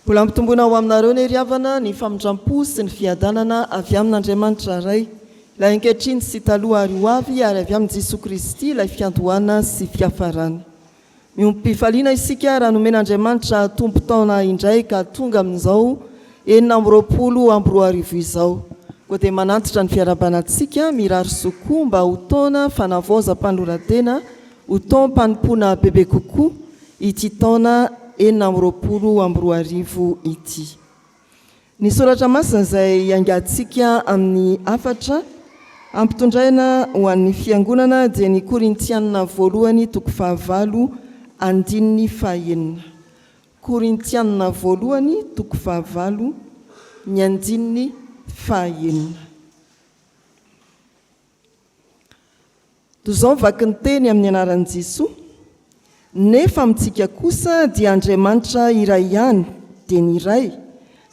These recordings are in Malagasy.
Mbola mitombona ao aminareo ny riavana ny famindrampo sy ny fiadanana avy amin'Andriamanitra ray. Ilay ankehitriny sy taloha ary ho avy ary avy amin'ny Jesosy Kristy ilay fiandohana sy fiafarany. Miompifaliana isika raha nomen'Andriamanitra tompo-taona indray ka tonga amin'izao 2024 izao. Koa dia manantitra ny fiarabanantsika mirary sokoa mba ho taona fanavaozam-panoratena, ho taom-panompoana bebe kokoa ity taona 2024 ity. Ny soratra masina izay angatsika amin'ny afatra ampitondraina ho an'ny fiangonana dia ny Korintianina voalohany toko 5 andininy 5. Korintianina voalohany toko 5 ny andininy 5. Tozao vaky ny teny amin'ny anaran'i Jesosy. Nefa amintsika kosa dia Andriamanitra iray ihany dia ny iray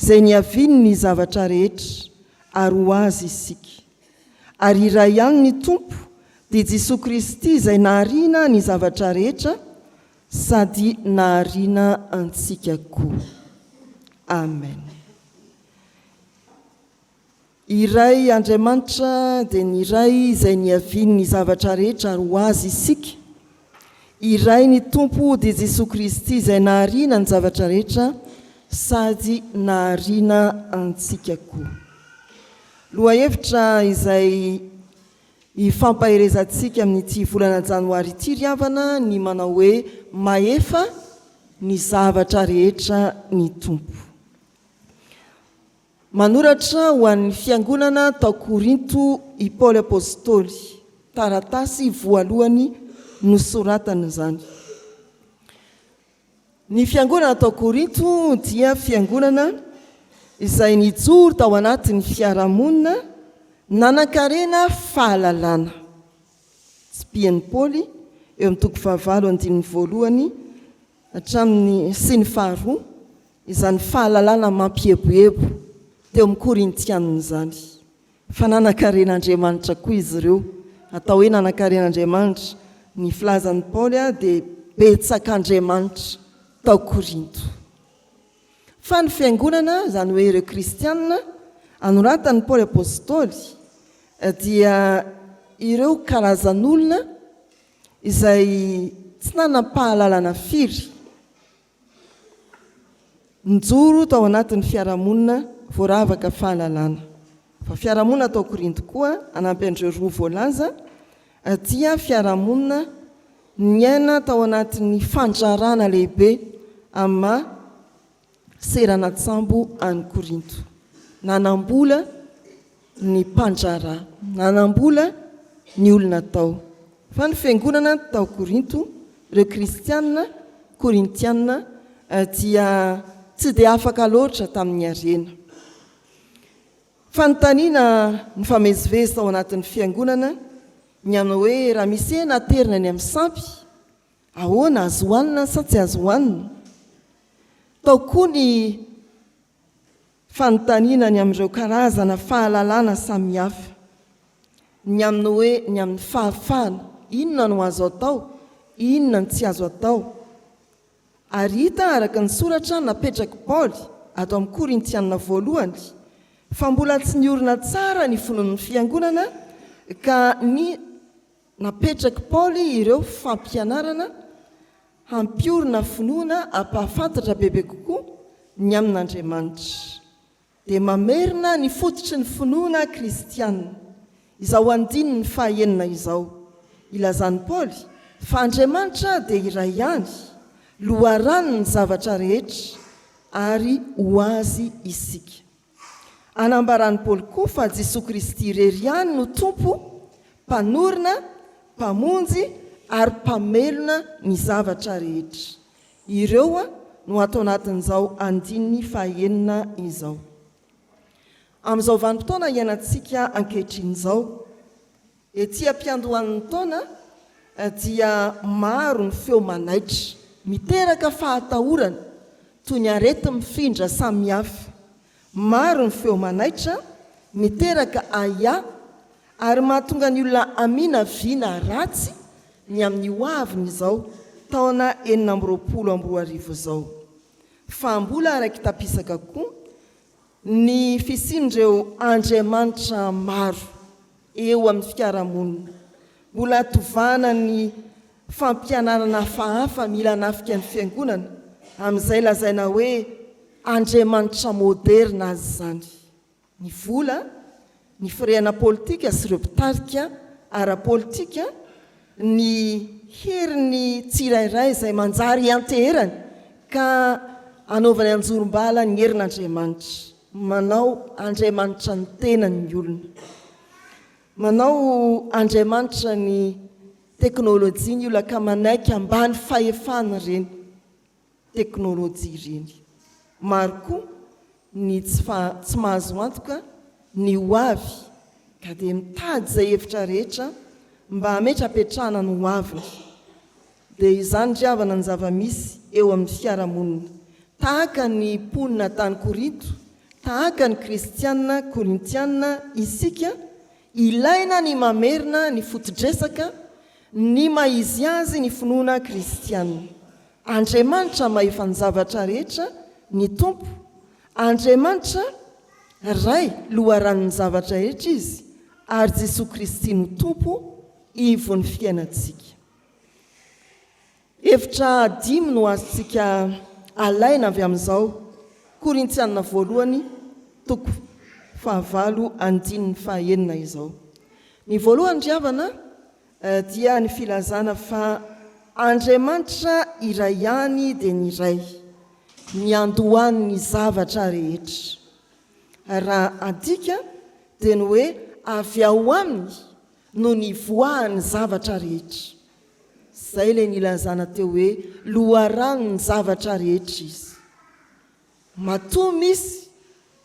izay niaviny ny zavatra rehetra ary ho azy isika. Ary iray ihany ny tompo dia Jesosy Kristy izay nahariana ny zavatra rehetra sady nahariana antsika koa. Amen. Iray Andriamanitra dia ny iray izay niaviny ny zavatra rehetra ary ho azy isika. Iray ny tompo dia Jesosy Kristy izay nahariana ny zavatra rehetra sady nahariana antsika koa. Lohahevitra izay ifampaherezantsika amin'ity volana janoary ity riavana ny manao hoe mahefa ny zavatra rehetra ny tompo. Manoratra ho an'ny fiangonana tao Korinto i Paoly apôstôly, taratasy voalohany nosoratana izany. Ny fiangonana tao Korinto dia fiangonana izay nijoro tao anatin'ny fiarahamonina nanan-karena fahalalana. Tsipian'i Paoly eo amin'ny toko 5:2 hatramin'ny sy ny 2 izany fahalalana mampieboebo teo amin'ny Korintianina izany. Fa nanan-karen'Andriamanitra koa izy ireo. Atao hoe nanan-karen'Andriamanitra. Ny filazan'i Paoly dia betsak'Andriamanitra tao Korinto. Fa ny fiangonana izany hoe ireo kristianina anoratan'i Paoly apôstôly dia ireo karazan'olona izay tsy nanam-pahalalana firy nijoro tao anatin'ny fiarahamonina voaravaka fahalalana. Fa fiarahamonina tao Korinto koa anampy andreo roa voalaza dia fiarahamonina niaina tao anatin'ny fandrarana lehibe amma seranatsambo any Korinto. Nanambola ny mpandrara, nanambola ny olona tao. Fa ny fiangonana tao Korinto, ireo kristianina korintianina dia tsy dia afaka loatra tamin'ny arena. Fanontaniana ny famezivezy tao anatin'ny fiangonana ny amin'ny hoe raha misy naterina ny amin'ny sampy, ahoana azo hoanina sa tsy azo hoanina? Tao koa ny fanontaniana ny amin'ireo karazana fahalalana samihafa, ny amin'ny hoe ny amin'ny fahafahana, inona no azo atao, inona no tsy azo atao. Ary hita araka ny soratra napetraky Paoly ato amin'ny Korintianina voalohany fa mbola tsy niorina tsara ny finoan'ny fiangonana ka ny napetraky Paoly ireo fampianarana hampiorina finoana ampahafantatra bebe kokoa ny amin'Andriamanitra. Dia mamerina ny fototry ny finoana kristianina. Izao andininy ny 5 izao. Ilazan'i Paoly fa Andriamanitra dia iray ihany, loharano ny zavatra rehetra ary ho azy isika. Anambaran'i Paoly koa fa Jesosy Kristy irery ihany no tompo, mpanorina, mpamonjy ary mpamelona ny zavatra rehetra. Ireo no atao anatin'izao andininy 5 izao. Amin'izao vanim-potoana iainantsika ankehitriny izao, ety ampiandohan'ny taona dia maro ny feo manaitra miteraka fahatahorana toy ny arety mifindra samihafa. Maro ny feo manaitra miteraka aya ary mahatonga ny olona amina viana ratsy ny amin'ny hoaviny izao taona 2024 izao. fa mbola araiky tapisaka koa ny fisindreo andriamanitra maro eo amin'ny fiarahamonina. Mbola tovana ny fampianarana hafahafa mila nafika ny fiangonana, amin'izay lazaina hoe andriamanitra moderna azy zany. Ny vola, ny firena politika sy ireo mpitarika ara-politika, ny heriny tsirairay izay manjary anteherany ka anaovany anjorom-bala ny herin'andriamanitra, manao andriamanitra ny tenany ny olona, manao andriamanitra ny teknôlôjia ny olona ka manaiky ambany fahefana reny teknôlôjia ireny. Maro koa ny tsy mahazo antoka ny hoavy ka dia mitady izay hevitra rehetra mba hametrapetrahana ny hoaviny. Dia izany driavana ny zava-misy eo amin'ny fiarahamonina, tahaka ny mponina tany Korinto, tahaka ny kristianina korintianina, isika ilaina ny mamerina ny fotodresaka, ny maizy azy ny finoana kristianina. Andriamanitra mahefa ny zavatra rehetra ny tompo, Andriamanitra ray loharan'ny zavatra rehetra izy, ary Jesosy Kristy no tompo ivon'ny fiainantsika. Hevitra 5 no azontsika alaina avy amin'izao, Korintianina voalohany 7:9 izao. Ny voalohany driavana dia ny filazana fa Andriamanitra iray ihany dia ny iray, ny andohan'ny zavatra rehetra. Raha adika dia ny hoe avy ao aminy no nivoahan'ny zavatra rehetra. Izay ilay nilazana teo hoe loharan'ny zavatra rehetra izy. Matoa misy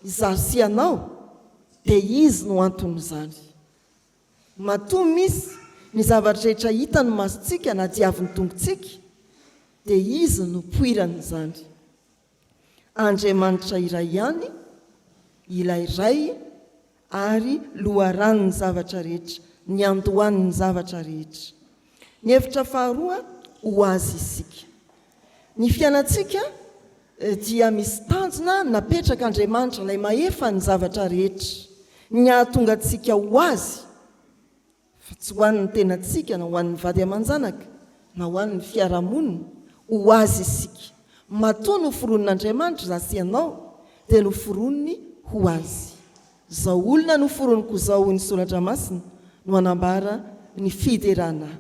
izasy anao dia izy no anton'izany. Matoa misy ny zavatra rehetra hita ny masontsika na diavin'ny tongontsika dia izy no poiran'izany. Andriamanitra iray ihany, ilay iray ary loharan'ny zavatra rehetra, ny andohan'ny zavatra rehetra. Ny hevitra faharoa ho azy isika. Ny fiainantsika dia misy tanjona napetraka Andriamanitra ilay mahefa ny zavatra rehetra, ny ahatonga antsika ho azy, fa tsy ho an'ny tenantsika na ho an'ny vady aman-janaka na ho an'ny fiarahamonina, ho azy isika. Matoa no foron'Andriamanitra zasy ianao dia no foroniny ho azy. Zao olona no foroniko zao ny soratra masina no anambara ny fiderana.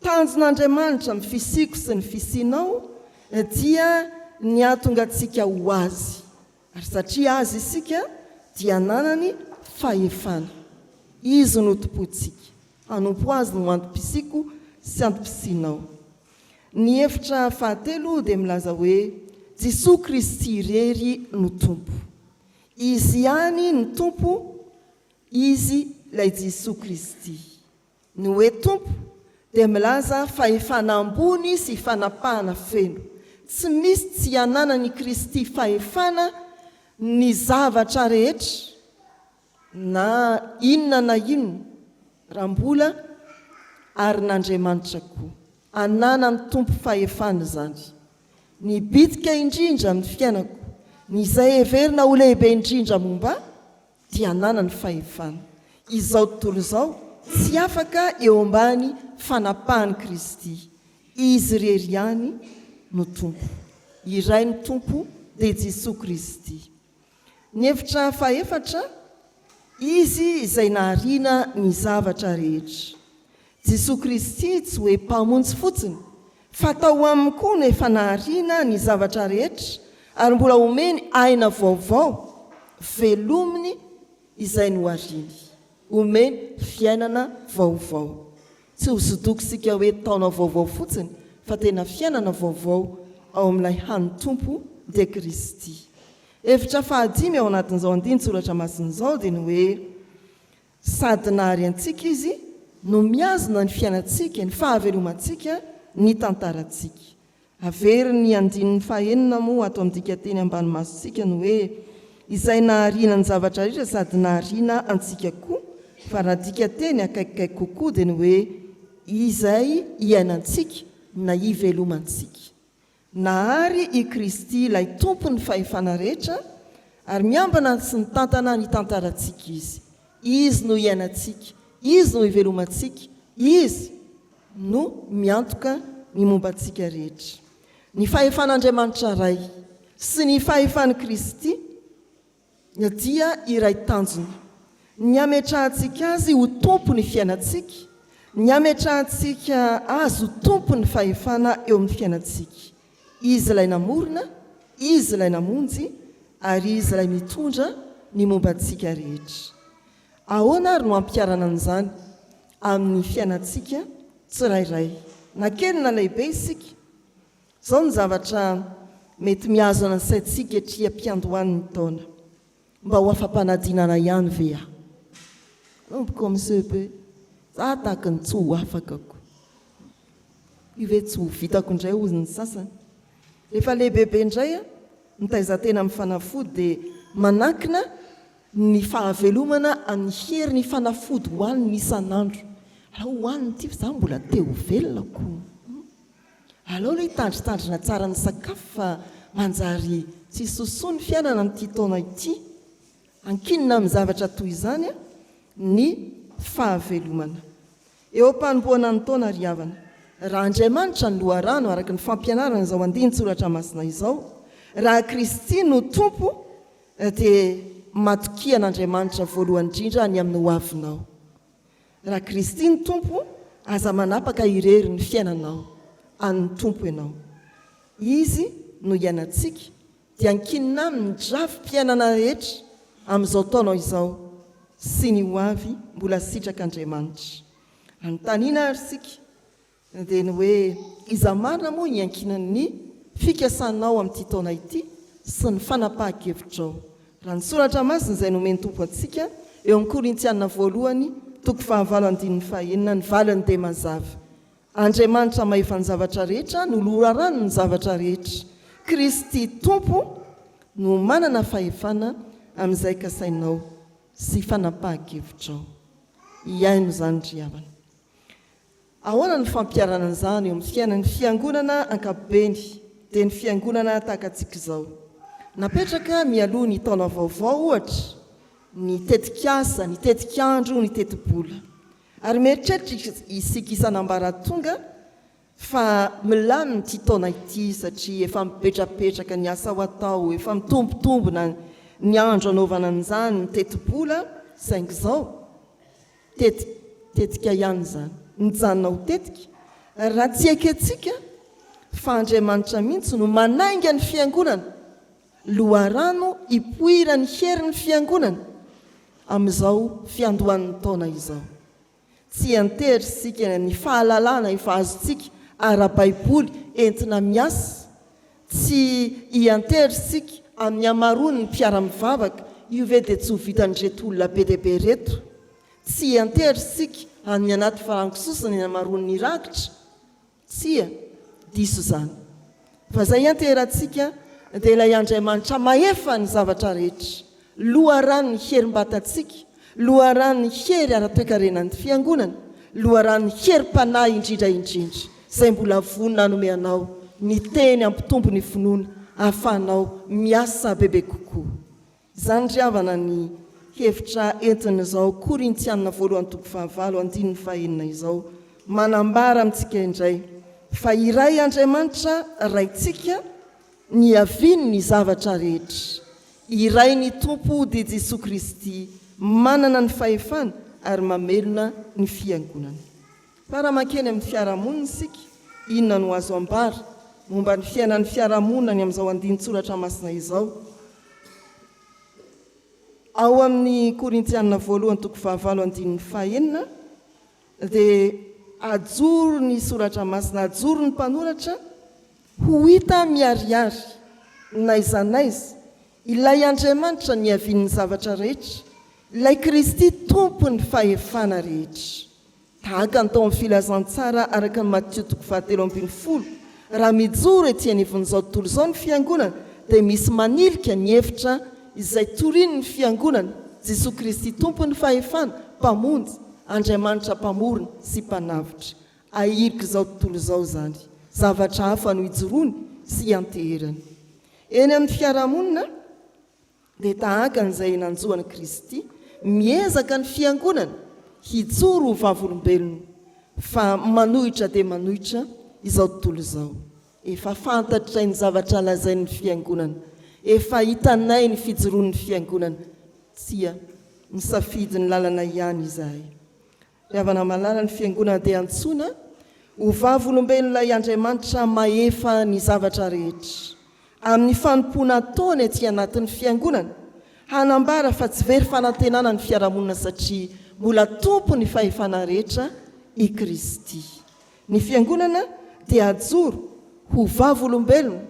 Tanjon'Andriamanitra ny fisiko sy ny fisinao dia ny ahatonga antsika ho azy, ary satria azy isika dia nanany fahefana. Izy no tompontsika, hanompo azy no antom-pisiko sy antom-pisinao. Ny hevitra fahatelo dia milaza hoe Jesosy Kristy irery no tompo. Izy ihany ny tompo, izy ilay Jesosy Kristy. Ny hoe tompo dia milaza fahefana ambony sy fanapahana feno. Tsy misy tsy hananany Kristy fahefana ny zavatra rehetra na inona raha mbola ary n'Andriamanitra koa. Anana ny tompo fahefana zany. Ny bitika indrindra amin'ny fiainako, ny izay heverina ho lehibe indrindra momba dia anana ny fahefana. Izao tontolo izao tsy afaka eo ambany fanapahany Kristy. Izy irery ihany no tompo. Iray ny tompo dia Jesosy Kristy. Ny hevitra fahaefatra, izy izay nahariana ny zavatra rehetra. Jesosy Kristy tsy hoe mpamonjy fotsiny, fa tao aminy koa nefa nahariana ny zavatra rehetra, ary mbola omeny aina vaovao, velominy izay no hariany. Omeny fiainana vaovao. Tsy hosodoko sika hoe taona vaovao fotsiny, fa tena fiainana vaovao ao amin'ilay hany tompo dia Kristy. Hevitra fahadimy ao anatin'izao andiny soratra masin'izao dia ny hoe sady nahary antsika izy no miazona ny fiainantsika, ny fahavelomantsika, ny tantarantsika. Avery ny andin'ny fahenina moa ato amin'ny dikateny ambany masontsika ny hoe izay nahariana ny zavatra rehetra sady nahariana antsika koa, fa raha dikateny akaikikaiky kokoa dia ny hoe izay iainantsika na ivelomantsika. nahary i Kristy ilay tompony fahefana rehetra ary miambana sy ny tantana ny tantarantsika izy no iainantsika, izy no ivelomantsika, izy no miantoka ny mombantsika rehetra. Ny fahefan'Andriamanitra ray sy ny fahefan'i Kristy dia iray tanjony. Ny ametrahantsika azy ho tompony fiainantsika, ny ametrahantsika azy ho tompony fahefana eo amin'ny fiainantsika. Izy ilay namorona, izy ilay namonjy, ary izy ilay mitondra ny mombantsika rehetra. Ahoana ary no ampiarana an'izany amin'ny fiainantsika tsirairay, na kely na lehibe isika? Izao ny zavatra mety mihazo ana ny saintsika etria ampiandohan'ny taona. Mba ho afampanadinana ihany ve aho? Comme ce peu, za tahaka ny tsy ho afakako. Io ve tsy ho vitako indray hozy ny sasany. Rehefa lehibebe indray nitaizantena amin'ny fanafody dia manakina ny fahavelomana amin'ny hery ny fanafody hoaniny isan'andro. Alao hoaniny ity fa za mbola te ho velonako. Alao ilay tandritandrina tsara ny sakafo fa manjary tsy sosoa ny fiainana amin'ity taona ity. Ankinina amin'ny zavatra toy izany ny fahavelomana. Eo am-panomboana ny taona ry havana, raha Andriamanitra ny loharano araka ny fampianarana izao andinin-tsoratra masina izao, raha Kristy no tompo dia matokian'Andriamanitra voalohany indrindra ny amin'ny ho avinao. Raha Kristy ny tompo, aza manapaka irery ny fiainanao an'ny tompo ianao. Izy no iainantsika dia ankinina amin'ny drafim-piainana rehetra amin'izao taonao izao sy ny ho avy mbola sitrak'Andriamanitra. Anontaniana ary sika dia ny hoe iza marina moa hiankinan'ny fikasanao amin'ity taona ity sy ny fanapahan-kevitrao. Raha ny soratra masina izay nomeny tompo antsika eo amin'ny Korintiana 1:9-5 ny valiny dia mazava. Andriamanitra mahefa ny zavatra rehetra no loharano ny zavatra rehetra. Kristy tompo no manana fahefana amin'izay kasainao sy fanapahan-kevitrao. Iaino izany ry havana. Ahoana ny fampiarana an'izany eo amin'ny fiainan'ny fiangonana ankapobeny dia ny fiangonana tahaka antsika izao. Napetraka mialoha ny taona vaovao ohatra, ny tetikasa, ny tetikandro, ny tetibola. Ary mieritreritra isika isan'ambaratonga fa milamina ity taona ity satria efa mipetrapetraka ny asa ho atao, efa mitombotombona ny andro anaovana an'izany ny tetibola, saingy izao tetika ihany izany. Nijanona ho tetika, raha tsy eketsika fa Andriamanitra mihitsy no manainga ny fiangonana, loharano hipoira ny hery ny fiangonana amin'izao fiandohan'ny taona izao. Tsy antery sika ny fahalalana efa azontsika ara-baiboly entina miasa, tsy hiantery sika amin'ny hamarony ny mpiara-mivavaka, io ve dia tsy ho vitan'ireto olona be dia be reto. Tsy hiantery sika amin'ny anaty farangisosany ny hamarony ny rakitra, tsia diso izany. Fa izay ianterantsika dia ilay Andriamanitra mahefa ny zavatra rehetra, loharano ny herim-batantsika, loharano ny hery ara-toekarenan'ny fiangonana, loharano ny herim-panahy indrindraindrindra, izay mbola vonina hanome anao ny teny ampitombo ny finoana, ahafahanao miasa bebe kokoa. Izany ry havana ny hevitra entin'izao Korintiana 1:5-5 izao, manambara amintsika indray fa iray Andriamanitra raintsika ny haviny ny zavatra rehetra, iray ny tompo dia Jesosy Kristy manana ny fahefana ary mamelona ny fiangonana. Fa raha makeny amin'ny fiarahamonina isika, inona no azo ambara momba ny fiainan'ny fiarahamonina ny amin'izao andinin-tsoratra masina izao? Ao amin'ny Korintiana 1:5-5 dia ajoro ny soratra masina, ajoro ny mpanoratra ho hita miariary naiza naiza ilay Andriamanitra ny havian'ny zavatra rehetra, ilay Kristy tompo ny fahefana rehetra. Tahaka ny tao amin'ny filazantsara araka ny Matthieu 7:20, raha mijoro ety anivon'izao tontolo izao ny fiangonana dia misy manilika ny hevitra izay toriny ny fiangonana, Jesosy Kristy tompo ny fahefana, mpamonjy, Andriamanitra mpamorona sy mpanavitra. Ahirika izao tontolo izao izany, zavatra hafa no hijoroany, sy anterany. Eny amin'ny fiarahamonina dia tahaka n'izay nanjoany Kristy, miezaka ny fiangonana hijoro ho vavolombelona, fa manohitra dia manohitra izao tontolo izao. Efa fantatray ny zavatra lazain'ny fiangonana, efa hitanay ny fijoroan'ny fiangonana, tsia misafidy ny lalana ihany izahay. Ravana malala ny fiangonana dia antsoina ho vavolombelona Andriamanitra maefa ny zavatra rehetra. Amin'ny fanompoana ataony aty anatin'ny fiangonana, hanambara fa tsy very fanantenana ny fiarahamonina satria mbola tompo ny fahefana rehetra i Kristy. Ny fiangonana dia ajoro ho vavolombelona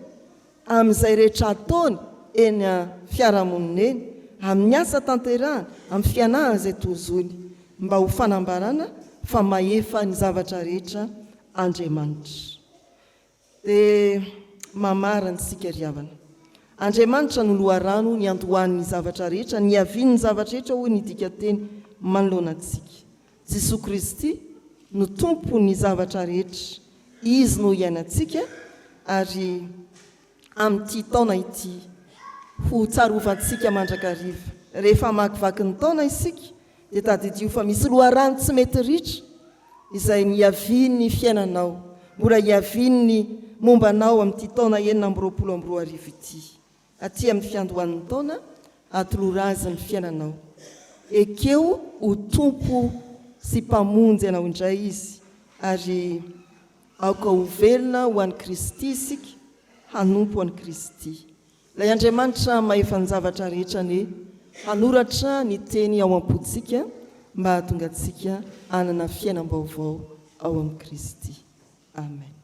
amin'izay rehetra ataony eny fiarahamonina eny, amin'ny asa tanterahana, amin'ny fianahana izay tozony, mba ho fanambarana fa maefa ny zavatra rehetra Andriamanitra. Dia mamarana isika riavana, Andriamanitra no loharano ny andohan'ny zavatra rehetra, ny avian'ny zavatra rehetra hoy ny dika teny manoloana antsika. Jesosy Kristy no tompo ny zavatra rehetra, izy no iainantsika, ary amin'ity taona ity ho tsarovantsika mandrakariva. Rehefa makivaky ny taona isika dia tadidio fa misy loharano tsy mety ritra izay niavian'ny fiainanao, mbola hiavian'ny mombanao amin'ity taona 2024 ity. Aty amin'ny fiandohan'ny taona atolorazan'ny fiainanao. Ekeo ho tompo sy mpamonjy ianao indray izy, ary aoka ho velona ho an'i Kristy isika, hanompo an'i Kristy. Ilay Andriamanitra maefa ny zavatra rehetra ny hanoratra ny teny ao am-potsika mba hahatonga antsika hanana fiainam-baovao ao amin'i Kristy. Amen.